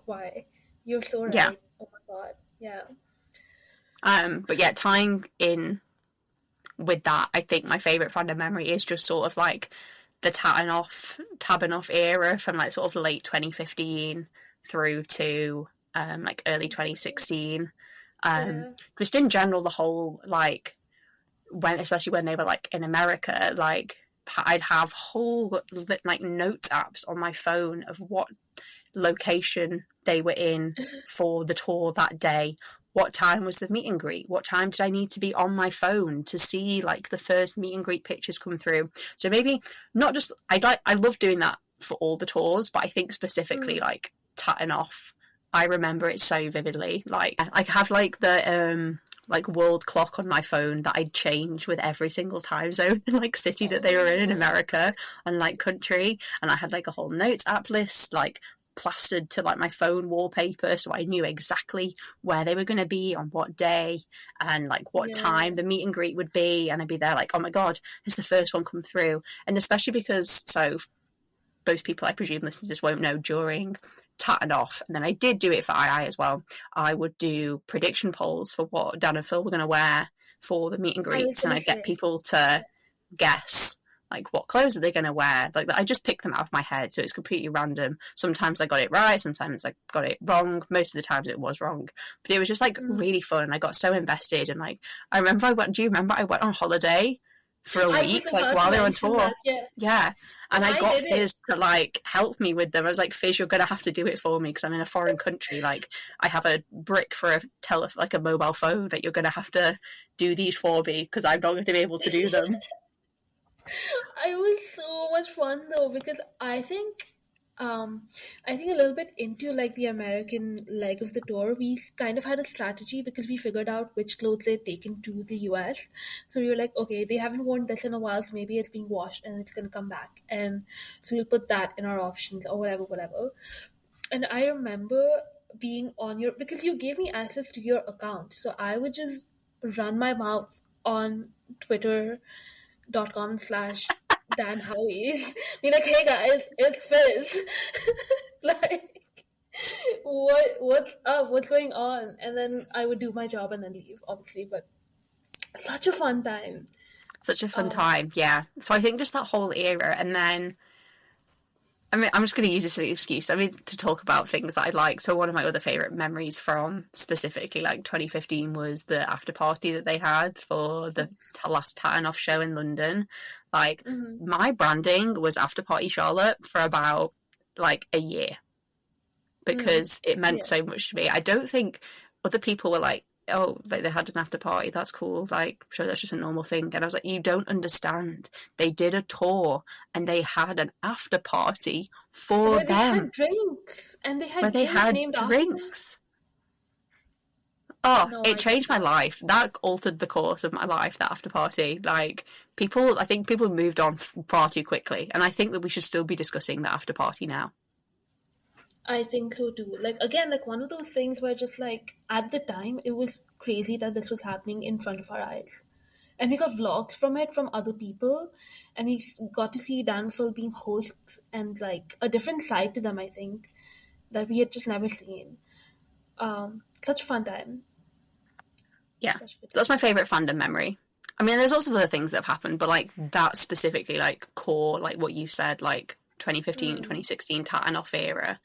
Why? You're so right. Yeah. Oh my god. Yeah. But yeah, tying in with that, I think my favourite fandom memory is just sort of like the Tabanoff era from like sort of late 2015 through to like early 2016. Just in general, the whole like especially when they were like in America, like I'd have whole like notes apps on my phone of what location they were in for the tour that day, what time was the meet and greet, what time did I need to be on my phone to see like the first meet and greet pictures come through. So maybe not just I love doing that for all the tours, but I think specifically like tatting off, I remember it so vividly. Like I have like the like world clock on my phone that I'd change with every single time zone and like city that they were in America and like country, and I had like a whole notes app list like plastered to like my phone wallpaper, so I knew exactly where they were going to be on what day and like what time the meet and greet would be, and I'd be there like, oh my god, has the first one come through? And especially because, so most people I presume listening to this won't know, during tatting off, and then I did do it for II as well, I would do prediction polls for what Dan and Phil were going to wear for the meet and greets, and I'd get people to guess like what clothes are they going to wear. Like I just picked them out of my head, so it's completely random. Sometimes I got it right, sometimes I got it wrong. Most of the times it was wrong, but it was just like really fun, and I got so invested. And like I remember do you remember I went on holiday for a week like while they were on tour? Yeah. And I got Fizz to like help me with them. I was like, Fizz, you're gonna have to do it for me because I'm in a foreign country. Like I have a brick for a mobile phone that you're gonna have to do these for me because I'm not going to be able to do them. It was so much fun though, because I think a little bit into like the American leg of the tour, we kind of had a strategy because we figured out which clothes they'd taken to the US. So we were like, okay, they haven't worn this in a while, so maybe it's being washed and it's gonna come back, and so we'll put that in our options or whatever. And I remember being on because you gave me access to your account, so I would just run my mouth on twitter.com/Dan Howies. Be like, hey guys, it's Fizz. Like, what's up? What's going on? And then I would do my job and then leave, obviously. But such a fun time. Such a fun time, yeah. So I think just that whole era, and then I mean, I'm just going to use this as an excuse. I mean, to talk about things that I like. So one of my other favourite memories from specifically like 2015 was the after party that they had for the last Tatting Off show in London. Like my branding was After Party Charlotte for about like a year because it meant so much to me. I don't think other people were like, oh, like they had an after party, that's cool, like sure, that's just a normal thing. And I was like, you don't understand, they did a tour and they had an after party for where them. They had drinks, and they had drinks named after them. It changed my life. That altered the course of my life, that after party. Like I think people moved on far too quickly, and I think that we should still be discussing the after party now. I think so too. Like, again, like one of those things where just like at the time it was crazy that this was happening in front of our eyes. And we got vlogs from it from other people, and we got to see Dan and Phil being hosts and like a different side to them, I think, that we had just never seen. Such a fun time. Yeah, that's my favourite fandom memory. I mean, there's also other things that have happened, but like that specifically, like core, like what you said, like 2015, 2016 Tatting Off era,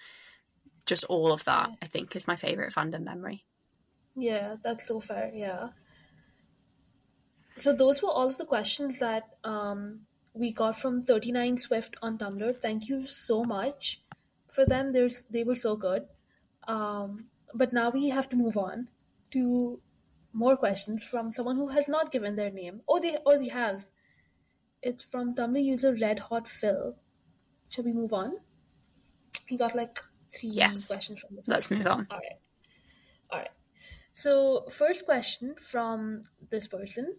just all of that, I think, is my favourite fandom memory. Yeah, that's so fair, yeah. So those were all of the questions that we got from 39 Swift on Tumblr. Thank you so much for them. They were so good. But now we have to move on to more questions from someone who has not given their name. They have. It's from Tumblr user Red Hot Phil. Shall we move on? We got like 3 questions from this. Let's move on. All right. So first question from this person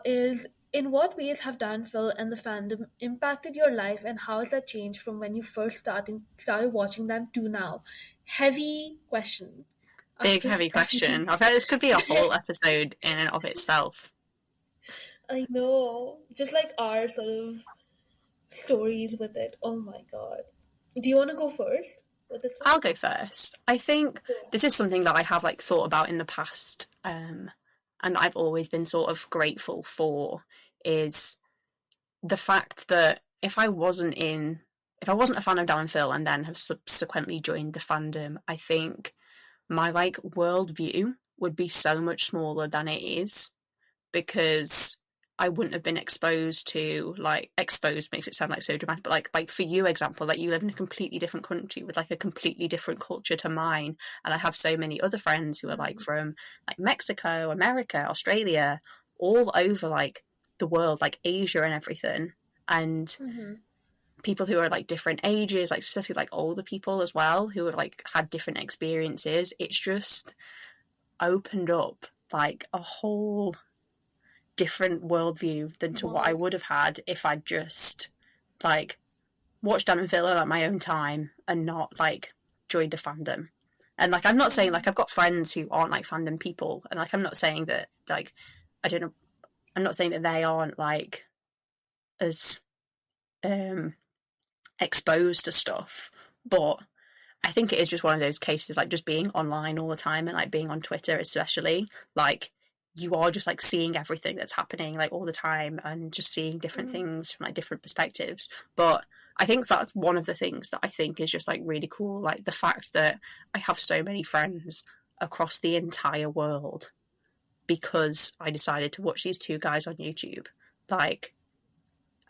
is, in what ways have Dan, Phil, and the fandom impacted your life, and how has that changed from when you first started watching them to now? Heavy question. Big heavy question. I bet this could be a whole episode in and of itself. I know. Just like our sort of stories with it. Oh my god. Do you want to go first with this one? I'll go first. I think this is something that I have like thought about in the past, and I've always been sort of grateful for, is the fact that if I wasn't a fan of Dan and Phil and then have subsequently joined the fandom, I think my like worldview would be so much smaller than it is, because I wouldn't have been exposed to, like, exposed makes it sound like so dramatic, but like for you, example, like you live in a completely different country with like a completely different culture to mine, and I have so many other friends who are like from like Mexico, America, Australia, all over like the world, like Asia and everything, and people who are like different ages, like specifically like older people as well, who have like had different experiences. It's just opened up like a whole different worldview than to what I would have had if I'd just like watched Dan and Phil at my own time and not like joined a fandom. And like I'm not saying like I've got friends who aren't like fandom people, and like I'm not saying that like I don't know, I'm not saying that they aren't like as exposed to stuff, but I think it is just one of those cases of like just being online all the time, and like being on Twitter especially, like you are just like seeing everything that's happening like all the time and just seeing different things from like different perspectives. But I think that's one of the things that I think is just like really cool, like the fact that I have so many friends across the entire world because I decided to watch these two guys on YouTube. Like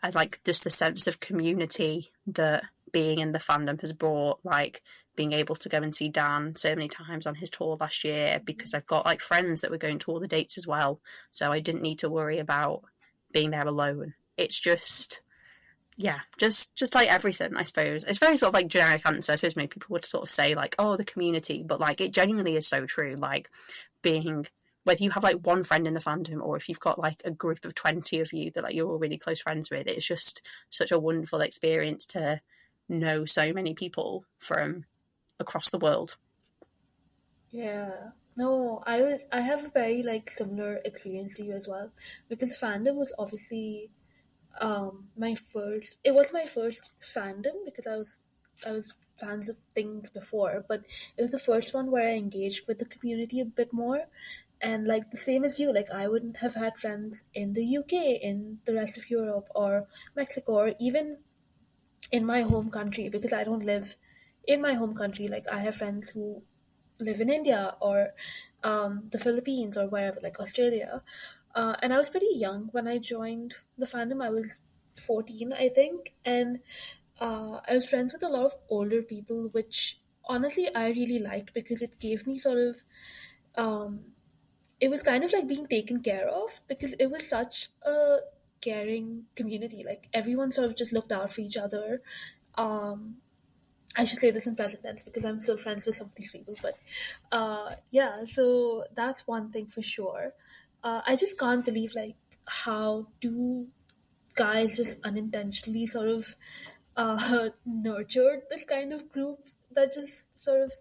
I like just the sense of community that being in the fandom has brought, like being able to go and see Dan so many times on his tour last year, because I've got like friends that were going to all the dates as well, so I didn't need to worry about being there alone. It's just, yeah, just like everything, I suppose. It's very sort of like generic answer. I suppose many people would sort of say like, oh, the community, but like it genuinely is so true. Like being, whether you have like one friend in the fandom or if you've got like a group of 20 of you that like you're all really close friends with, it's just such a wonderful experience to know so many people from across the world. Yeah. No, I have a very like similar experience to you as well, because fandom was obviously my first, it was my first fandom, because I was fans of things before, but it was the first one where I engaged with the community a bit more. And like the same as you, like I wouldn't have had friends in the UK, in the rest of Europe or Mexico, or even in my home country, because I don't live in my home country. Like I have friends who live in India or the Philippines or wherever, like Australia. And I was pretty young when I joined the fandom. I was 14, I think. And I was friends with a lot of older people, which honestly I really liked, because it gave me sort of, it was kind of like being taken care of, because it was such a caring community. Like everyone sort of just looked out for each other. I should say this in present tense because I'm still friends with some of these people, but yeah, so that's one thing for sure. I just can't believe like how do guys just unintentionally sort of nurtured this kind of group that just sort of,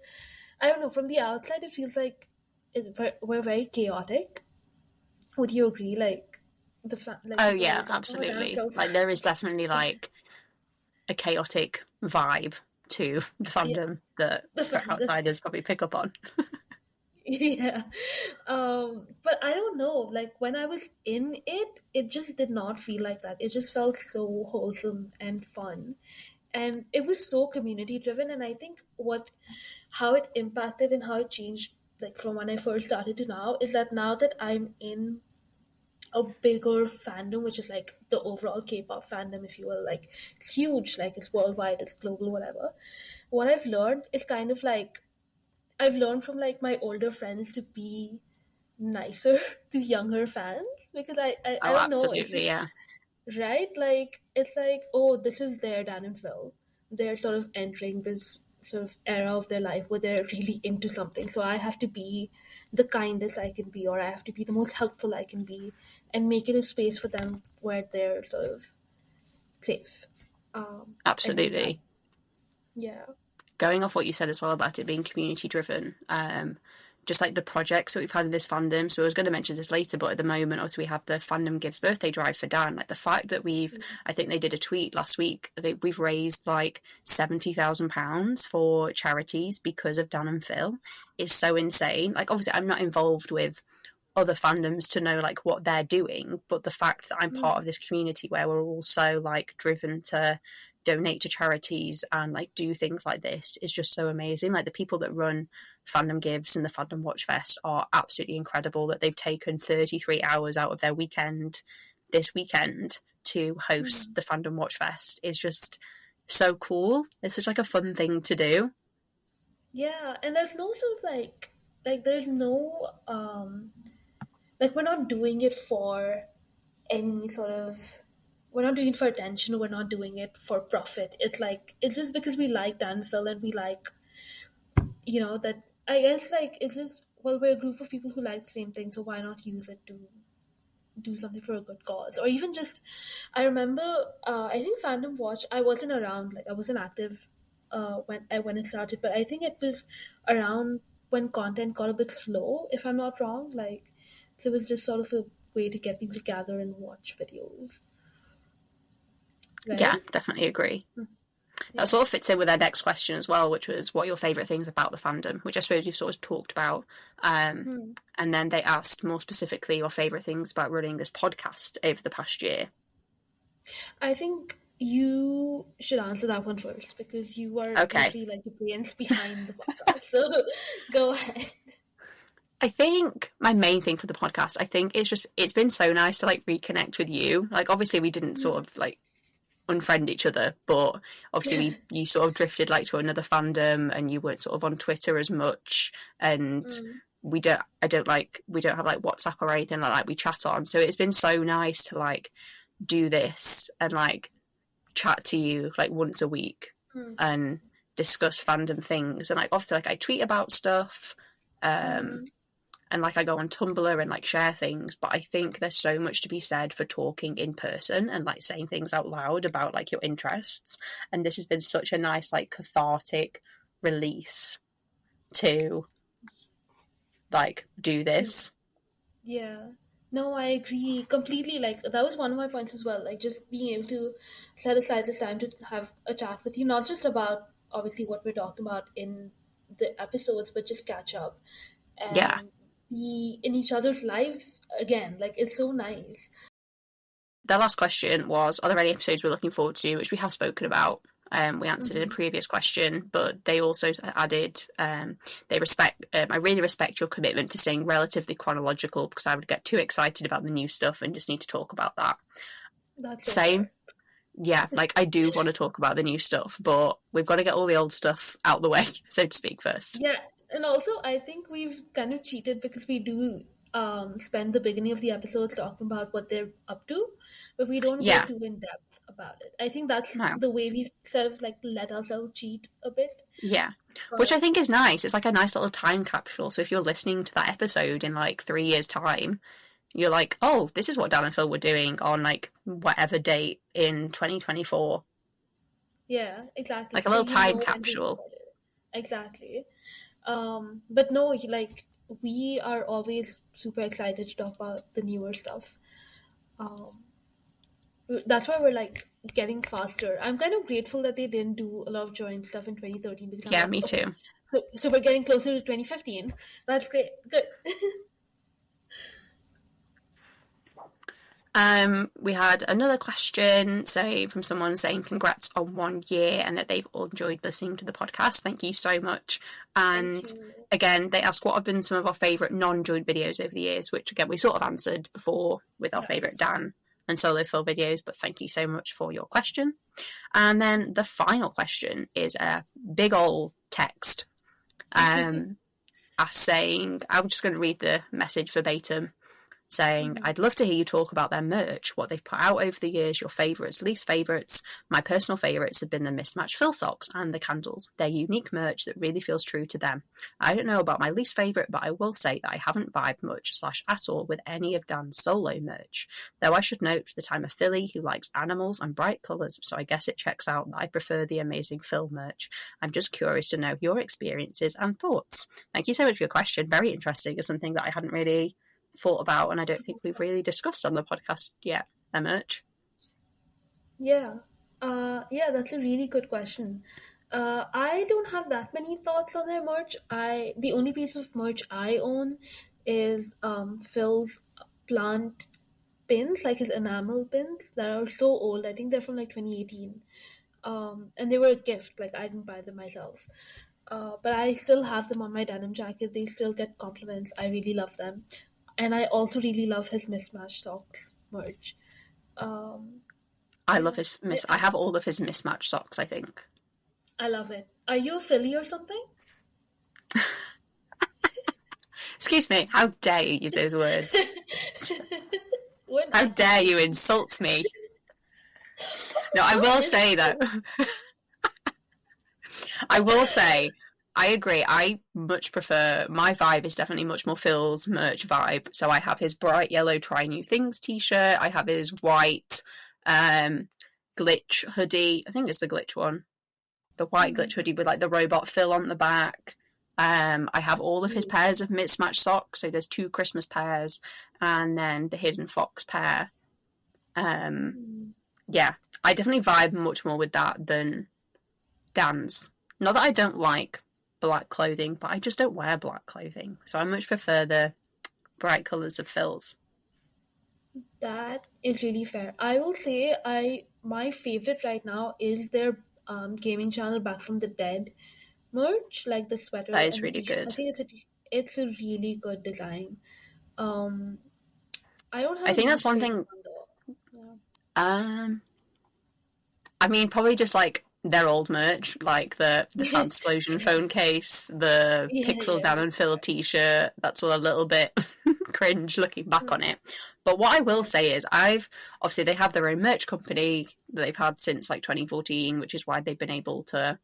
I don't know, from the outside it feels like we're very chaotic. Would you agree? Like like Oh people yeah, always like, absolutely. oh, Like there is definitely like a chaotic vibe to the yeah, fandom that the for fandom. outsiders probably pick up on. Yeah. But I don't know, like when I was in it, it just did not feel like that. It just felt so wholesome and fun. And it was so community driven. And I think how it impacted and how it changed, like from when I first started to now, is that now that I'm in a bigger fandom, which is like the overall K-pop fandom, if you will, like it's huge, like it's worldwide, it's global, whatever. What I've learned is kind of like, I've learned from like my older friends to be nicer to younger fans, because I Oh, don't know, it's absolutely, just yeah. right, like it's like, oh, this is their Dan and Phil, they're sort of entering this sort of era of their life where they're really into something, so I have to be the kindest I can be, or I have to be the most helpful I can be, and make it a space for them where they're sort of safe. I think that, Absolutely. yeah. Going off what you said as well about it being community driven, just like the projects that we've had in this fandom. So I was going to mention this later, but at the moment, obviously, we have the Fandom Gives Birthday Drive for Dan. Like the fact that I think they did a tweet last week, we've raised like £70,000 for charities because of Dan and Phil is so insane. Like obviously, I'm not involved with other fandoms to know like what they're doing, but the fact that I'm part of this community where we're all so like driven to donate to charities and like do things like this is just so amazing. Like the people that run Fandom Gives and the Fandom Watch Fest are absolutely incredible, that they've taken 33 hours out of their weekend this weekend to host the Fandom Watch Fest. Is just so cool. It's such like a fun thing to do. Yeah, and there's no sort of like there's no like we're not doing it for any sort of, we're not doing it for attention, we're not doing it for profit. It's like, it's just because we like Dan Phil and we like, you know, that I guess like it's just, well, we're a group of people who like the same thing, so why not use it to do something for a good cause? Or even just, I remember I think Fandom Watch, I wasn't around, like I wasn't active when it started, but I think it was around when content got a bit slow, if I'm not wrong. Like, so it was just sort of a way to get people to gather and watch videos. Right? Yeah, definitely agree. That sort of fits in with our next question as well, which was what are your favourite things about the fandom, which I suppose you've sort of talked about. And then they asked more specifically your favourite things about running this podcast over the past year. I think you should answer that one first, because you are actually like the brains behind the podcast. So go ahead. I think my main thing for the podcast, I think it's been so nice to like reconnect with you. Like obviously we didn't sort of like unfriend each other, but obviously you sort of drifted like to another fandom and you weren't sort of on Twitter as much, and we don't have like WhatsApp or anything like that we chat on. So it's been so nice to like do this and like chat to you like once a week and discuss fandom things. And like obviously like I tweet about stuff and like I go on Tumblr and like share things, but I think there's so much to be said for talking in person and like saying things out loud about like your interests. And this has been such a nice like cathartic release to like do this. Yeah. No, I agree completely. Like that was one of my points as well. Like just being able to set aside this time to have a chat with you, not just about obviously what we're talking about in the episodes, but just catch up and be in each other's life again. Like it's so nice. The last question was, are there any episodes we're looking forward to, which we have spoken about? We answered in a previous question, but they also added, I really respect your commitment to staying relatively chronological, because I would get too excited about the new stuff and just need to talk about that. That's same. Yeah, like I do want to talk about the new stuff, but we've got to get all the old stuff out the way, so to speak, first. Yeah, and also I think we've kind of cheated because we do spend the beginning of the episodes talking about what they're up to, but we don't go too in depth about it. I think that's the way we've sort of like let ourselves cheat a bit. Yeah, which I think is nice. It's like a nice little time capsule. So if you're listening to that episode in like 3 years' time, you're like, oh, this is what Dan and Phil were doing on like whatever date in 2024. Yeah, exactly. Like a little time capsule. Exactly. But no, like we are always super excited to talk about the newer stuff. That's why we're like getting faster. I'm kind of grateful that they didn't do a lot of joint stuff in 2013 because I'm like, me too. So we're getting closer to 2015. That's great. Good. We had another question from someone saying congrats on 1 year and that they've all enjoyed listening to the podcast. Thank you so much. And again, they asked what have been some of our favourite non-joint videos over the years, which again we sort of answered before with our favourite Dan and Solo Phil videos, but thank you so much for your question. And then the final question is a big old text saying, I'm just going to read the message verbatim, saying, I'd love to hear you talk about their merch, what they've put out over the years, your favourites, least favourites. My personal favourites have been the mismatched Phil socks and the candles. They're unique merch that really feels true to them. I don't know about my least favourite, but I will say that I haven't vibed much / at all with any of Dan's solo merch. Though I should note that I'm a Philly who likes animals and bright colours, so I guess it checks out that I prefer the amazing Phil merch. I'm just curious to know your experiences and thoughts. Thank you so much for your question. Very interesting. It's something that I hadn't really thought about, and I don't think we've really discussed on the podcast yet, their merch. Yeah, that's a really good question. I don't have that many thoughts on their merch. The only piece of merch I own is Phil's plant pins, like his enamel pins that are so old. I think they're from like 2018. And they were a gift. Like, I didn't buy them myself. But I still have them on my denim jacket. They still get compliments. I really love them. And I also really love his mismatched socks merch. I love his I have all of his mismatched socks, I think. I love it. Are you a Philly or something? Excuse me, how dare you use those words? How dare you insult me? No, I will say though. I will say, I agree. I much prefer, my vibe is definitely much more Phil's merch vibe. So I have his bright yellow Try New Things t-shirt. I have his white glitch hoodie. I think it's the glitch one. The white glitch hoodie with like the robot Phil on the back. I have all of his pairs of mismatched socks. So there's 2 Christmas pairs and then the Hidden Fox pair. Yeah, I definitely vibe much more with that than Dan's. Not that I don't like black clothing, but I just don't wear black clothing. So I much prefer the bright colours of Phil's. That is really fair. I will say my favourite right now is their gaming channel Back from the Dead merch, like the sweater. That is really good. I think it's a really good design. I don't have. I think that's one thing. I mean, probably just like their old merch, like the Fan Explosion phone case, the Pixel Dan and Phil t-shirt. That's a little bit cringe looking back on it. But what I will say is obviously they have their own merch company that they've had since like 2014, which is why they've been able to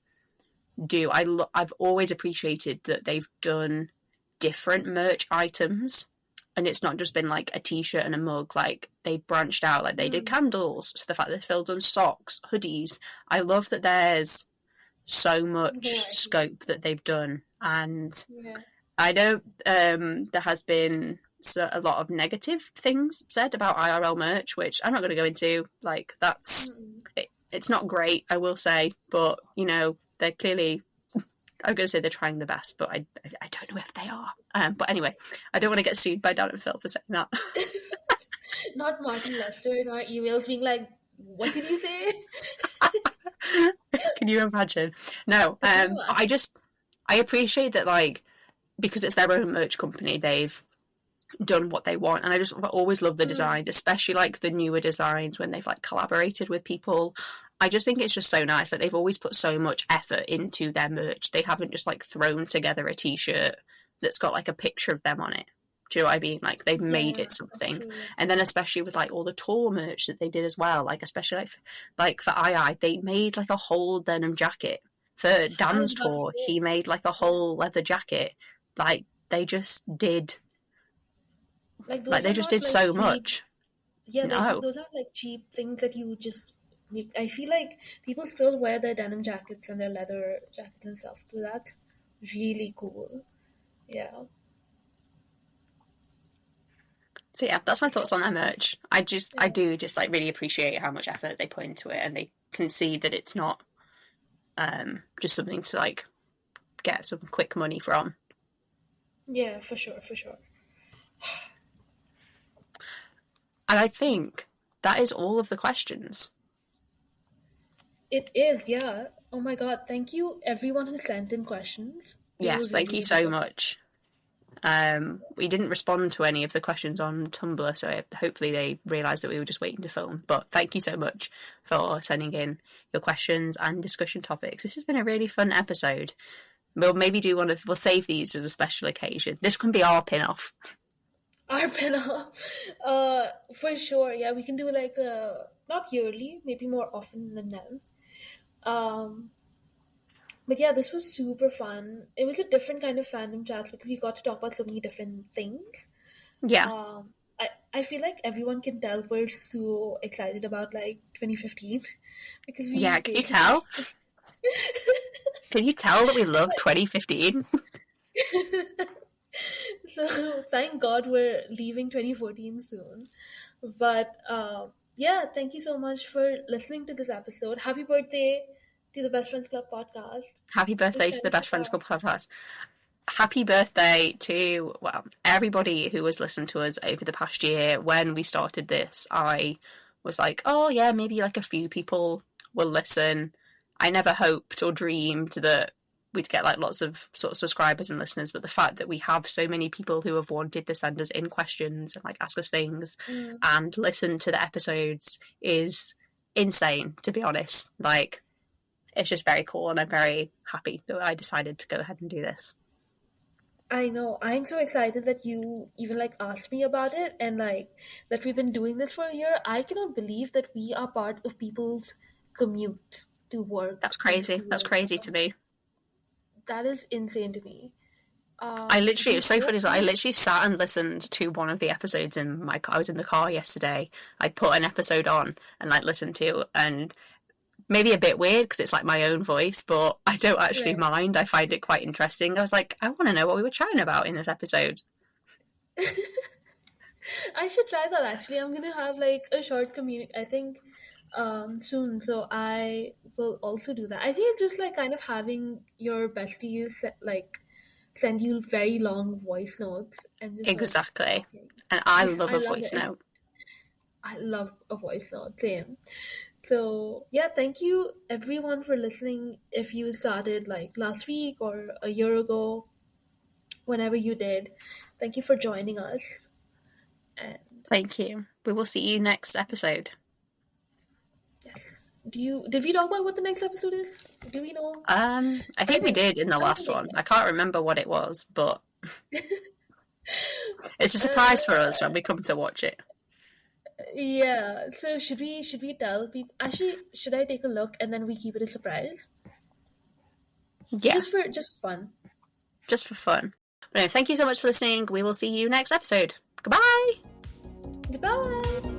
do. I've always appreciated that they've done different merch items. And it's not just been like a t-shirt and a mug. Like they branched out, like they did candles. So the fact that they've filled on socks, hoodies. I love that there's so much scope that they've done. And I know there has been a lot of negative things said about IRL merch, which I'm not going to go into. Like that's it's not great, I will say. But you know, they're clearly. I'm going to say they're trying the best, but I don't know if they are. But anyway, I don't want to get sued by Dan and Phil for saying that. Not Martin Lester in our emails being like, what did you say? Can you imagine? No, I appreciate that, like, because it's their own merch company, they've done what they want. And I just always love the designs, especially like the newer designs when they've like collaborated with people. I just think it's just so nice. Like they've always put so much effort into their merch. They haven't just like thrown together a t-shirt that's got like a picture of them on it. Do you know what I mean? Like they've made it something. And then especially with like all the tour merch that they did as well. Like especially like for II, they made like a whole denim jacket. For Dan's tour, he made like a whole leather jacket. Like they just did. Like they just did so much. Yeah, those aren't like cheap things that you just. I feel like people still wear their denim jackets and their leather jackets and stuff. So that's really cool. Yeah. So yeah, that's my thoughts on their merch. I do just like really appreciate how much effort they put into it, and they can see that it's not just something to like get some quick money from. Yeah, for sure. And I think that is all of the questions. It is, yeah. Oh my god, thank you everyone who sent in questions. Yes, thank you so much. We didn't respond to any of the questions on Tumblr, so hopefully they realised that we were just waiting to film. But thank you so much for sending in your questions and discussion topics. This has been a really fun episode. We'll maybe we'll save these as a special occasion. This can be our pin-off. Our pin-off. For sure, yeah. We can do like not yearly, maybe more often than then. But yeah, this was super fun. It was a different kind of fandom chats because we got to talk about so many different things. Yeah. I feel like everyone can tell we're so excited about like 2015 because can you tell? Can you tell that we love 2015? So thank God we're leaving 2014 soon. But yeah, thank you so much for listening to this episode. Happy birthday to the Best Friends Club Podcast. Happy birthday to the Best Friends Club Podcast. Happy birthday to, well, everybody who has listened to us over the past year. When we started this, I was like, oh yeah, maybe like a few people will listen. I never hoped or dreamed that we'd get like lots of sort of subscribers and listeners, but the fact that we have so many people who have wanted to send us in questions and like ask us things and listen to the episodes is insane, to be honest. Like, it's just very cool, and I'm very happy that I decided to go ahead and do this. I know. I'm so excited that you even like asked me about it, and like that we've been doing this for a year. I cannot believe that we are part of people's commutes to work. That's crazy. That's crazy to me. That is insane to me. It was so funny. I literally sat and listened to one of the episodes in my car. I was in the car yesterday. I put an episode on and like listened to, and maybe a bit weird because it's like my own voice, but I don't actually mind. I find it quite interesting. I was like, I want to know what we were chatting about in this episode. I should try that actually. I'm gonna have like a short community, I think, soon, so I will also do that. I think it's just like kind of having your besties like send you very long voice notes and just exactly like, and I love a voice note. I love a voice note, same. So yeah, thank you everyone for listening. If you started like last week or a year ago, whenever you did, thank you for joining us. And thank you. We will see you next episode. Yes. Did we talk about what the next episode is? Do we know? I think we did in the last one. I can't remember what it was, but it's a surprise for us when we come to watch it. Yeah. So should we tell people? Actually, should I take a look and then we keep it a surprise? Yeah. Just for fun. Just for fun. But anyway, thank you so much for listening. We will see you next episode. Goodbye. Goodbye.